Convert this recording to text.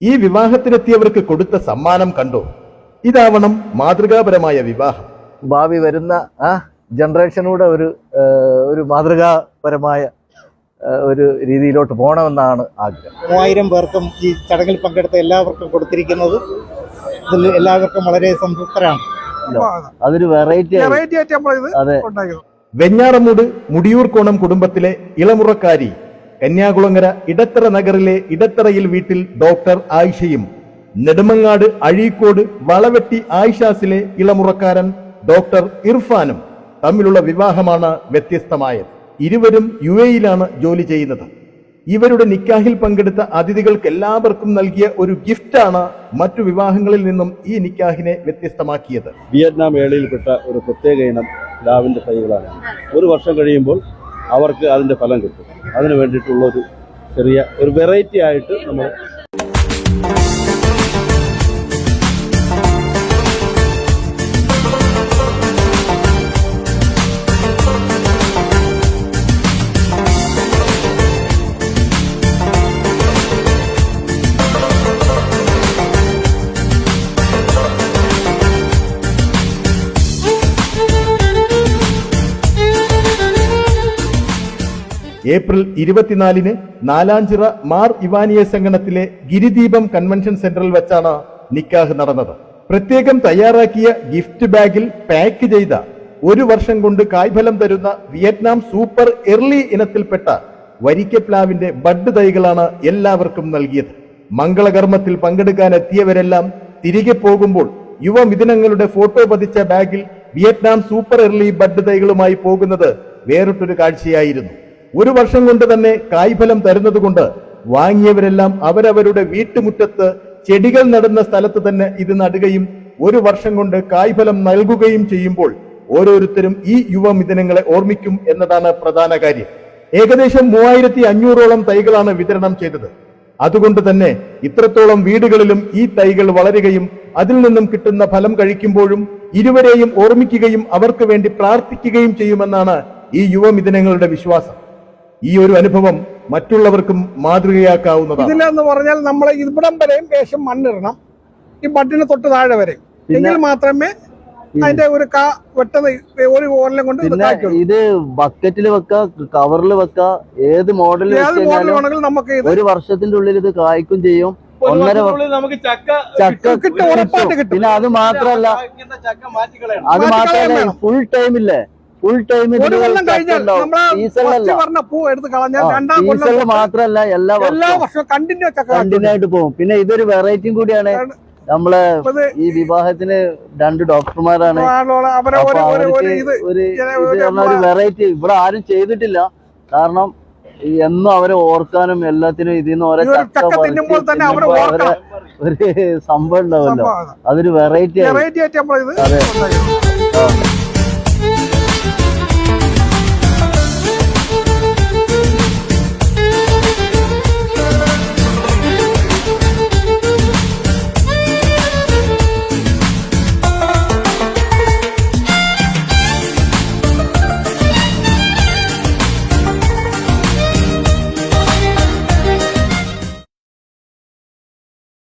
ഈ വിവാഹത്തിനെത്തിയവർക്ക് കൊടുത്ത സമ്മാനം കണ്ടോ? ഇതാവണം മാതൃകാപരമായ വിവാഹം. ഭാവി വരുന്ന ജനറേഷനൂടെ ഒരു മാതൃകാപരമായ ഒരു രീതിയിലോട്ട് പോകണമെന്നാണ് ആഗ്രഹം. 3000 പേർക്കും ഈ ചടങ്ങിൽ പങ്കെടുത്ത എല്ലാവർക്കും കൊടുത്തിരിക്കുന്നത് ഇതിൽ എല്ലാവർക്കും വളരെ സംതൃപ്തരാണ്. അതൊരു വെറൈറ്റി. അതെ. വെഞ്ഞാറമൂട് മുടിയൂർക്കോണം കുടുംബത്തിലെ ഇളമുറക്കാരി കന്യാകുളങ്ങര ഇടത്തറ നഗറിലെ ഇടത്തറയിൽ വീട്ടിൽ ഡോക്ടർ ആയിഷയും നെടുമങ്ങാട് അഴീക്കോട് വളവെട്ടി ആയിഷാസിലെ ഇളമുറക്കാരൻ ഡോക്ടർ ഇർഫാനും തമ്മിലുള്ള വിവാഹമാണ് വ്യത്യസ്തമായത്. ഇരുവരും UAE-യിലാണ് ജോലി ചെയ്യുന്നത്. ഇവരുടെ നിക്കാഹിൽ പങ്കെടുത്ത അതിഥികൾക്ക് എല്ലാവർക്കും നൽകിയ ഒരു ഗിഫ്റ്റാണ് മറ്റു വിവാഹങ്ങളിൽ നിന്നും ഈ നിക്കാഹിനെ വ്യത്യസ്തമാക്കിയത്. വിയറ്റ്നാം വേളയിൽപ്പെട്ട ഒരു പ്രത്യേക ഇനം പ്ലാവിൻ്റെ തൈകളാണ്. ഒരു വർഷം കഴിയുമ്പോൾ അവർക്ക് അതിൻ്റെ ഫലം കിട്ടും. അതിനു വേണ്ടിയിട്ടുള്ള ഒരു ചെറിയ ഒരു വെറൈറ്റി ആയിട്ട് നമ്മൾ ഏപ്രിൽ 24-ന് നാലാഞ്ചിറ മാർ ഇവാനിയസ് അങ്കണത്തിലെ ഗിരിദീപം കൺവെൻഷൻ സെന്ററിൽ വെച്ചാണ് നിക്കാഹ് നടന്നത്. പ്രത്യേകം തയ്യാറാക്കിയ ഗിഫ്റ്റ് ബാഗിൽ പാക്ക് ചെയ്ത ഒരു വർഷം കൊണ്ട് കായ്ഫലം തരുന്ന വിയറ്റ്നാം സൂപ്പർ എർലി ഇനത്തിൽപ്പെട്ട വരിക്കപ്ലാവിന്റെ ബഡ് തൈകളാണ് എല്ലാവർക്കും നൽകിയത്. മംഗളകർമ്മത്തിൽ പങ്കെടുക്കാൻ എത്തിയവരെല്ലാം തിരികെ പോകുമ്പോൾ യുവമിഥുനങ്ങളുടെ ഫോട്ടോ പതിച്ച ബാഗിൽ വിയറ്റ്നാം സൂപ്പർ എർലി ബഡ് തൈകളുമായി പോകുന്നത് വേറിട്ടൊരു കാഴ്ചയായിരുന്നു. ഒരു വർഷം കൊണ്ട് തന്നെ കായ്ഫലം തരുന്നതുകൊണ്ട് വാങ്ങിയവരെല്ലാം അവരവരുടെ വീട്ടുമുറ്റത്ത് ചെടികൾ നടുന്ന സ്ഥലത്ത് തന്നെ ഇത് നടുകയും ഒരു വർഷം കൊണ്ട് കായ്ഫലം നൽകുകയും ചെയ്യുമ്പോൾ ഓരോരുത്തരും ഈ യുവമിഥുനങ്ങളെ ഓർമ്മിക്കും എന്നതാണ് പ്രധാന കാര്യം. ഏകദേശം 3500ഓളം തൈകളാണ് വിതരണം ചെയ്തത്. അതുകൊണ്ട് തന്നെ ഇത്രത്തോളം വീടുകളിലും ഈ തൈകൾ വളരുകയും അതിൽ നിന്നും കിട്ടുന്ന ഫലം കഴിക്കുമ്പോഴും ഇരുവരെയും ഓർമ്മിക്കുകയും അവർക്ക് വേണ്ടി പ്രാർത്ഥിക്കുകയും ചെയ്യുമെന്നാണ് ഈ യുവമിഥുനങ്ങളുടെ വിശ്വാസം. ഈ ഒരു അനുഭവം മറ്റുള്ളവർക്കും മാതൃകയാക്കാവുന്നതാണ്. ഇതിലെന്ന് പറഞ്ഞാൽ നമ്മൾ ഇവിടം വരെയും ശേഷം മണ്ണിടണം, ഈ ബഡിന് തൊട്ട് താഴെ വരെ, എങ്കിൽ മാത്രമേ അതിന്റെ ഒരു ഒരു ഓരലും കൊണ്ട് ഇത് ബക്കറ്റിൽ വെക്കാം, കവറിൽ വെക്കാം, ഏത് മോഡൽ നമുക്ക് ഒരു വർഷത്തിന്റെ ഉള്ളിൽ ഇത് കായ്ക്കും ചെയ്യും. 1.5 ചക്ക കിട്ടും. പിന്നെ അത് മാത്രല്ല ഫുൾ ടൈമില്ലേ, ഫുൾ ടൈം സീസണിൽ മാത്രല്ല എല്ലാ വർഷവും കണ്ടിന്യൂ ആയിട്ട് പോകും. പിന്നെ ഇതൊരു വെറൈറ്റിയും കൂടിയാണ്. നമ്മളെ ഈ വിവാഹത്തിന് 2 ഡോക്ടർമാരാണ്. ഒരു വെറൈറ്റി ഇവിടെ ആരും ചെയ്തിട്ടില്ല. കാരണം എന്നും അവരെ ഓർക്കാനും എല്ലാത്തിനും ഇതിന്ന് ഓരോ ചക്ക ഒരു സംഭവം ഉണ്ടാവല്ലോ, അതൊരു വെറൈറ്റി. അതെ.